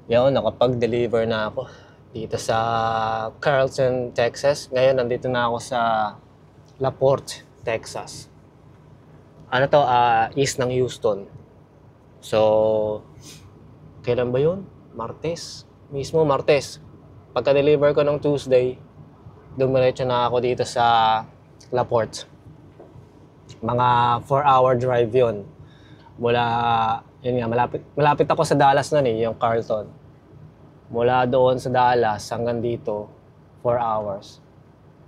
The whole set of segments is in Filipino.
Yun, nakapag-deliver na ako dito sa Carlton, Texas. Ngayon, nandito na ako sa La Porte, Texas. Ano to, east ng Houston. So, kailan ba yun? Martes. Mismo Martes. Pagka-deliver ko ng Tuesday, dumiretso na ako dito sa La Porte. Mga 4-hour drive yun. Mula, yun nga, malapit ako sa Dallas nun yung Carlton. Mula doon sa Dallas hanggang dito, 4 hours.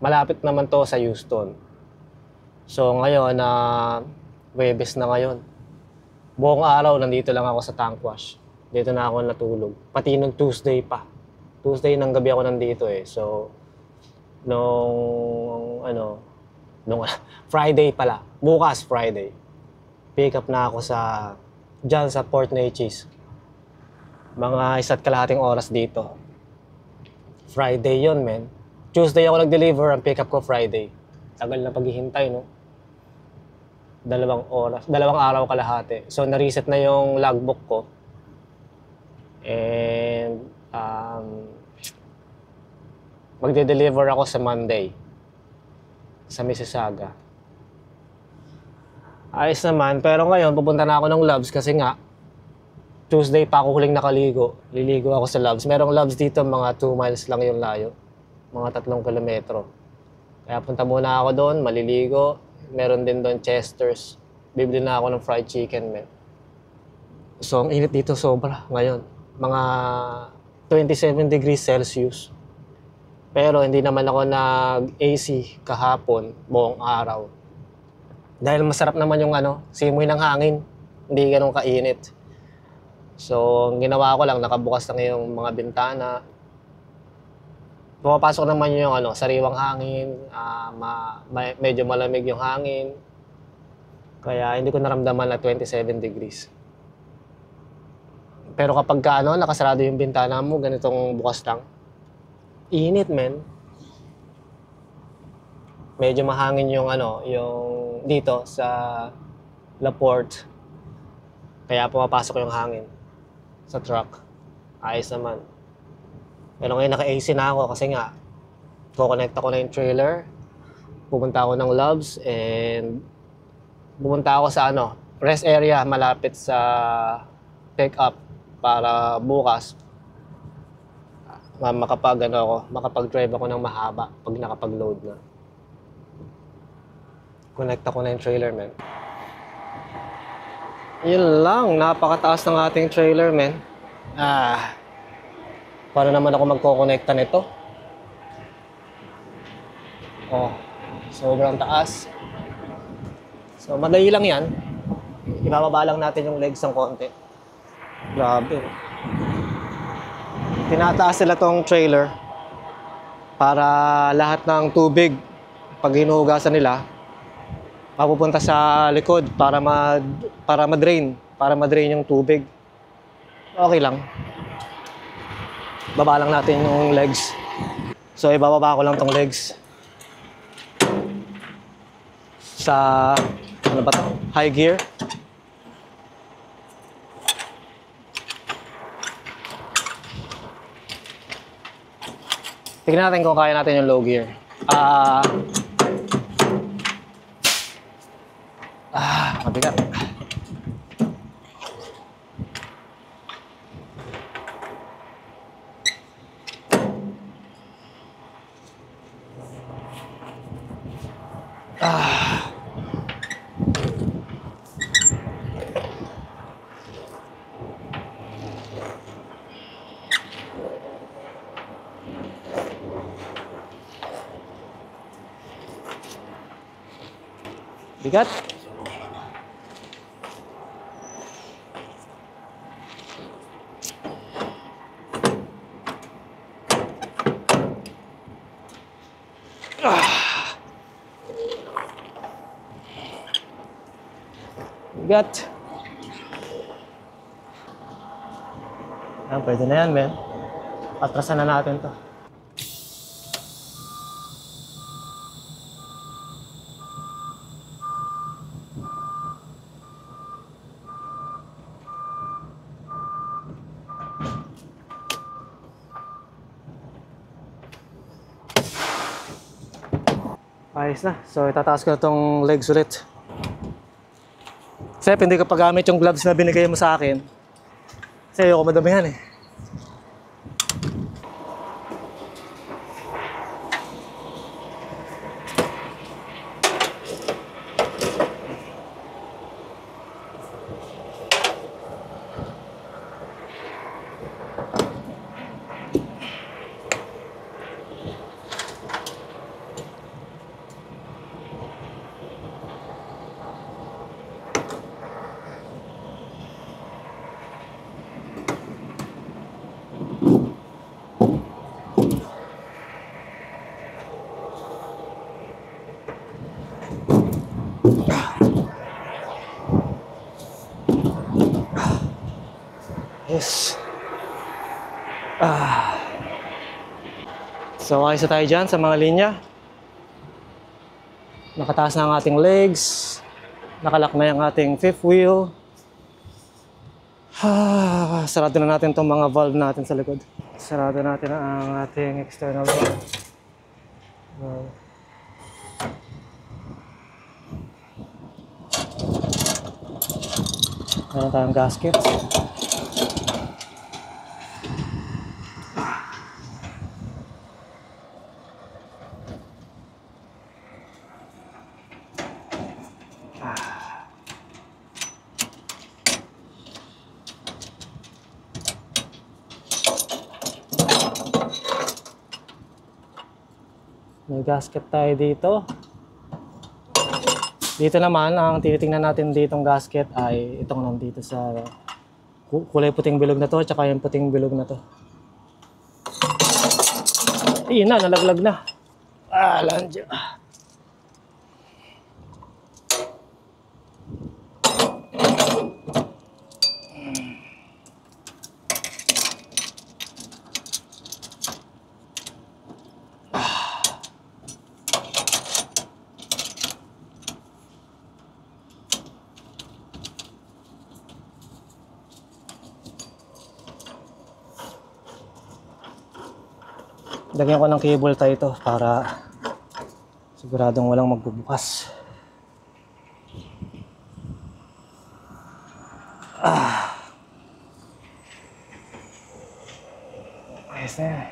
Malapit naman to sa Houston. So ngayon, Webes na ngayon. Buong araw, nandito lang ako sa tank wash. Dito na ako natulog. Pati nung Tuesday pa. Tuesday ng gabi ako nandito eh. So, nung Friday pala. Bukas Friday. Pick up na ako dyan sa Port Neches. Mga 1.5 oras dito. Friday yon men. Tuesday ako nag-deliver, ang pick up ko Friday. Tagal na paghihintay, no? 2 oras, 2 araw kalahati. So, na-reset na yung logbook ko. And, magde-deliver ako sa Monday. Sa Mississauga. Ayos naman, pero ngayon, pupunta na ako ng Loves kasi nga, Tuesday pa ako huling nakaligo. Liligo ako sa Loves. Merong Loves dito, mga 2 miles lang yung layo. Mga 3 kilometro. Kaya punta muna ako doon, maliligo. Meron din doon Chester's. Bibili na ako ng fried chicken, man. So, ang init dito sobra ngayon. Mga 27 degrees Celsius. Pero hindi naman ako nag-AC kahapon, buong araw. Dahil masarap naman yung simoy ng hangin. Hindi ganun kainit. So, ang ginawa ko lang, nakabukas lang yung mga bintana. Pumapasok naman yung sariwang hangin, medyo malamig yung hangin. Kaya hindi ko naramdaman na 27 degrees. Pero kapag nakasarado yung bintana mo, ganitong bukas lang, init, men. Medyo mahangin yung yung dito sa La Porte. Kaya pumapasok yung hangin sa truck. Ayos naman. Pero ngayon naka-AC na ako kasi nga kukonect ako na yung trailer. Pupunta ako ng Loves and pupunta ako sa rest area malapit sa pick up para bukas makapag-drive ako ng mahaba pag nakapag-load na. Connect ako na yung trailer, man. Yun lang, napakataas ng ating trailer, man. Paano naman ako magko-connecta nito? Oh, sobrang taas. So, madali lang yan. Ibababa lang natin yung legs ng konti. Grabe. Tinataas sila tong trailer para lahat ng tubig, pag hinuhugasan nila, mapupunta sa likod para ma-drain yung tubig. Okay lang. Baba lang natin yung legs. So, ibababa ko lang tong legs sa high gear. Tignan natin kung kaya natin yung low gear. Mabigat. Bigat. Bigat. Pwede na yan, men. Atrasan na natin to. Ayos na. So, itataas ko na itong legs ulit. Sep, hindi ko pagamit yung gloves na binigay mo sa akin. Kasi ayoko madamihan eh. Yes. So, ayos na tayo dyan sa mga linya. Nakataas na ang ating legs. Nakalak na yung ating fifth wheel. Sarado na natin itong mga valve natin sa likod. Sarado natin ang ating external valve. Meron tayong gasket. May gasket tayo dito. Dito naman, ang tinitingnan natin ditong gasket ay itong nandito sa kulay puting bilog na to, tsaka yung puting bilog na to. Iyon na, nalaglag na. Landya. Lagyan ko ng cable tie ito para siguradong walang magbubukas. Ayos na yan.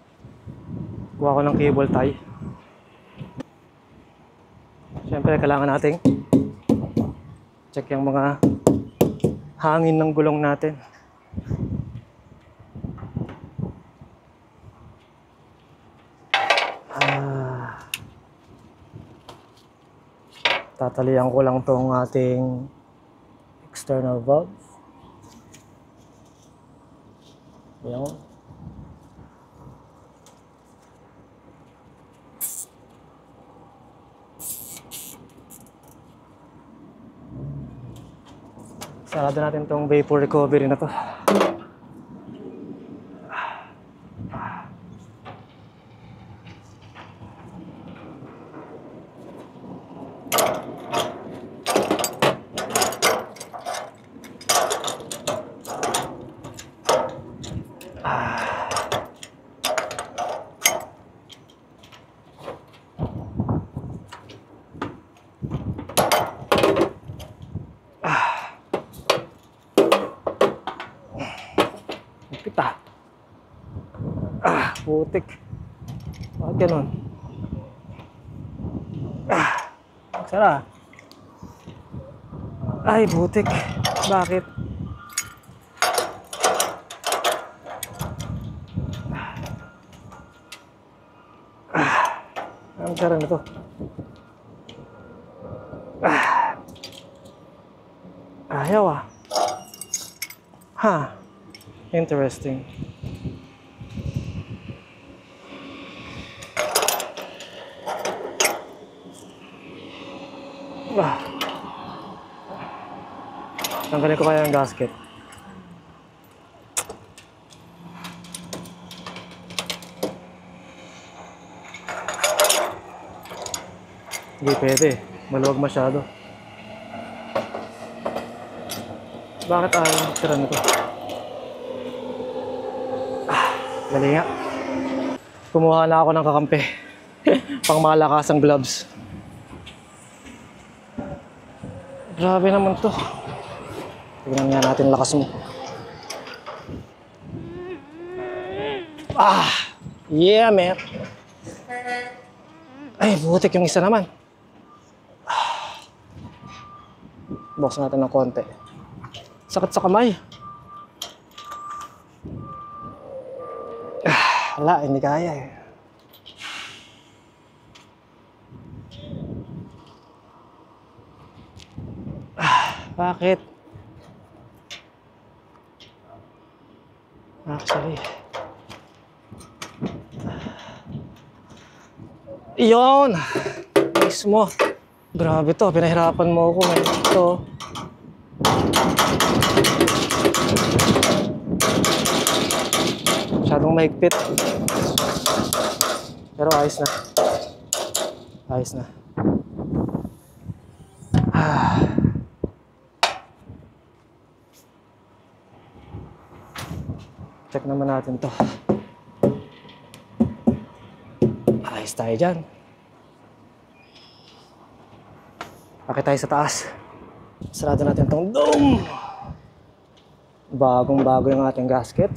Kuha ko ng cable tie. Siyempre kailangan nating check yung mga hangin ng gulong natin. Tatalian ko lang tong ating external valve. Ayan. Sarado natin tong vapor recovery na to. Pita. Putik. Bakit ganun? Sara. Ay, putik. Bakit? Ang sara na to. Ayaw ah. Interesting. Tanggalin ko kaya ang gasket. Hindi pwede. Maluwag masyado. Bakit ayaw sira nito? Dali nga. Kumuha na ako ng kakampi. Pang malakas ang gloves. Grabe naman to. Tignan nga natin lakas mo. Ah! Yeah, man! Ay, butik yung isa naman. Buksan natin ng konti. Sakit sa kamay. Wala, hindi kaya eh. Bakit? Actually. Iyon! Mismo. Grabe to, pinahirapan mo ako ngayon. Ito. Masyadong mahigpit. Pero ayos na. Ayos na. Check naman natin to. Ayos tayo dyan. Akit tayo sa taas. Sarado natin tong dome. Bagong-bago yung ating gasket.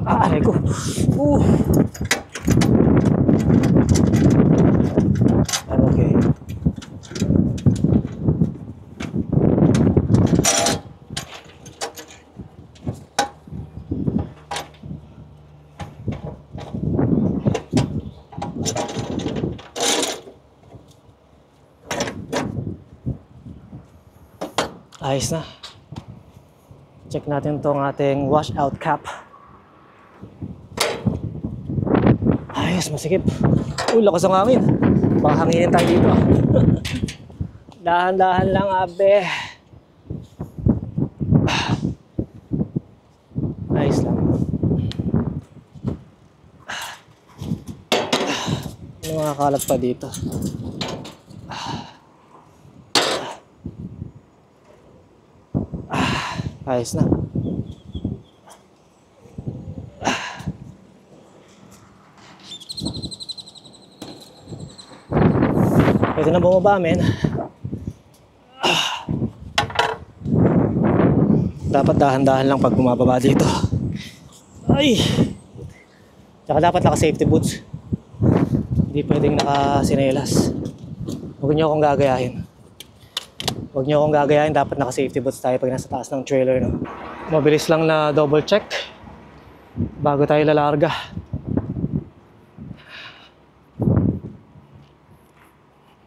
Aray ko. Okay. Ayos na. Check natin tong ating washout cap. Ayos, masikip. Uy, lakas ang hangin. Baka hanginin tayo dito. Dahan-dahan lang, abe. Ayos lang. May mga kalat pa dito. Ayos na. Pwede na bumaba, men. Dapat dahan-dahan lang pag bumababa dito. Ay! Tsaka dapat naka-safety boots. Hindi pwedeng naka-sinelas. Huwag niyo akong gagayahin. Huwag niyo akong gagayahin. Dapat naka-safety boots tayo pag nasa taas ng trailer, no? Mabilis lang na double check bago tayo lalarga.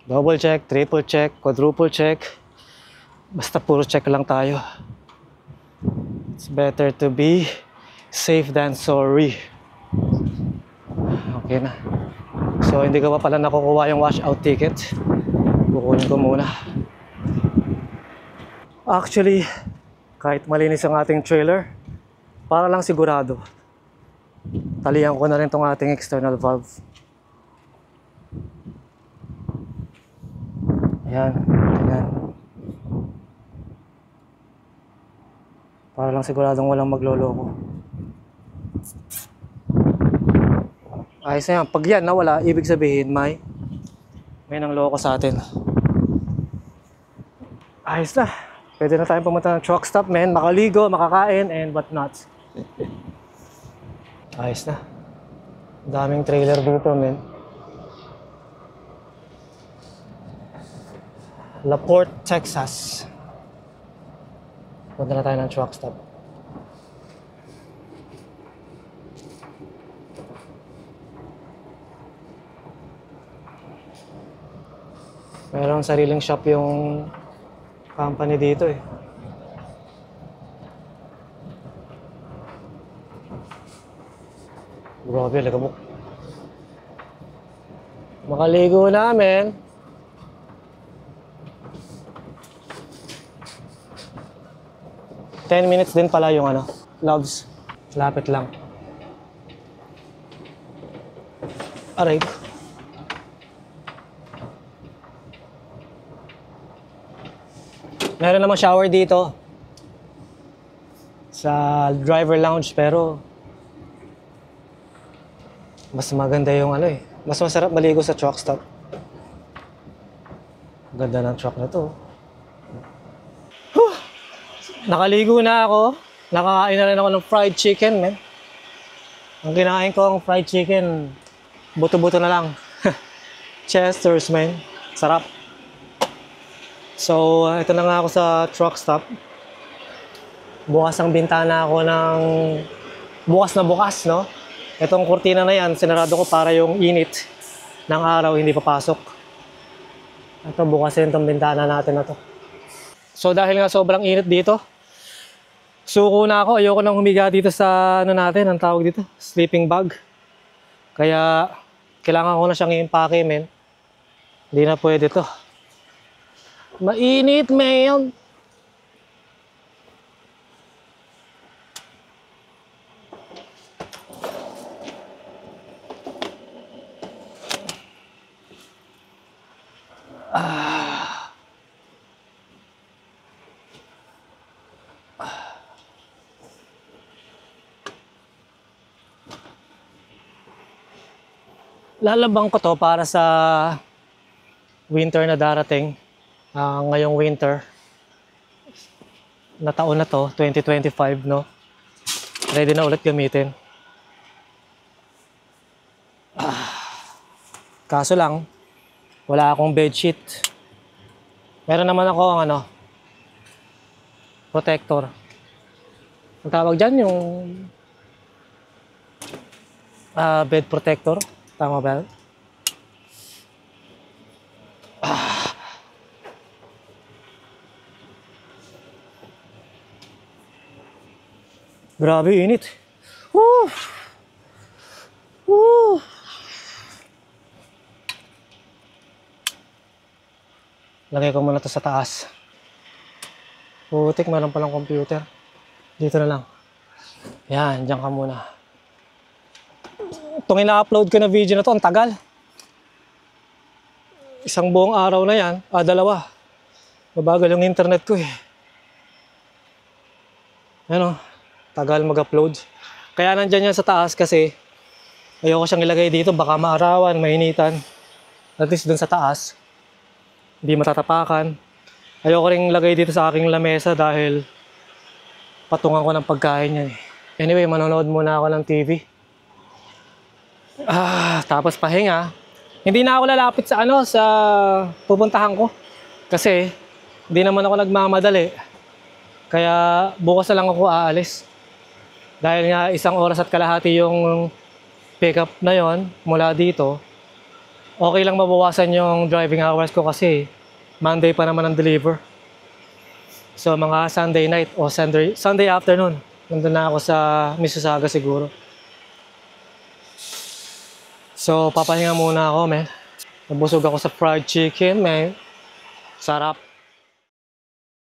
Double check, triple check, quadruple check. Basta puro check lang tayo. It's better to be safe than sorry. Okay na. So hindi ko pa pala nakukuha yung washout ticket. Kukunin ko muna. Actually, kahit malinis ang ating trailer, para lang sigurado, talihan ko na rin tong ating external valve. Ayan, ayan. Para lang siguradong walang magloloko. Ayos na yan. Pag yan nawala, ibig sabihin may nangloko sa atin. Ayos na. Pwede na tayong pumunta ng truck stop, men. Makaligo, makakain, and what not. Ayos na. Daming trailer dito, men. La Porte, Texas. Punta na tayo ng truck stop. Mayroong sariling shop yung company dito eh. Grabe, lagabok. Makaligo namin. $10 minutes din pala yung loves. Lapit lang. Aray ko. Meron naman shower dito sa driver lounge, pero mas maganda yung ano eh. Mas masarap maligo sa truck stop. Ganda ng truck na to. Nakaligo na ako. Nakakain na rin ako ng fried chicken, man. Ang kinain ko ang fried chicken, buto-buto na lang. Chester's, man. Sarap. So, ito na nga ako sa truck stop. Bukas ang bintana ako ng... Bukas na bukas, no? Itong kurtina na yan, sinarado ko para yung init ng araw hindi papasok. Ito, bukasin itong bintana natin na to. So, dahil nga sobrang init dito, suko na ako. Ayoko nang humiga dito sa, ano natin, ang tawag dito, sleeping bag. Kaya, kailangan ko na siyang i-impake, men. Hindi na pwede to. Mainit, man. Lalabang ko to para sa winter na darating. Ngayong winter na taon na to, 2025, no? Ready na ulit gamitin. Kaso lang, wala akong bedsheet. Meron naman ako ang ano, protector. Ang tawag dyan yung bed protector. Tama ba? Grabe init. Woo! Woo! Lagay ko muna to sa taas. Putik, meron palang computer. Dito na lang. Yan, dyan ka muna. Itong ina-upload ko na video na to, ang tagal. Isang buong araw na yan. Dalawa. Mabagal yung internet ko eh. Ano? Tagal mag-upload. Kaya nandyan yan sa taas kasi ayoko siyang ilagay dito. Baka maarawan, mainitan. At least dun sa taas. Hindi matatapakan. Ayoko ring lagay dito sa aking lamesa dahil patungan ko ng pagkain yan eh. Anyway, manonood muna ako ng TV. Tapos pahinga. Hindi na ako lalapit sa sa pupuntahan ko. Kasi hindi naman ako nagmamadali. Kaya bukas na lang ako aalis. Dahil nga 1 oras at kalahati yung pick up na yon mula dito. Okay lang mabawasan yung driving hours ko kasi Monday pa naman ang deliver. So mga Sunday night o Sunday afternoon, nandun na ako sa Mississauga siguro. So papahinga muna ako, man. Nabusog ako sa fried chicken, man. Sarap.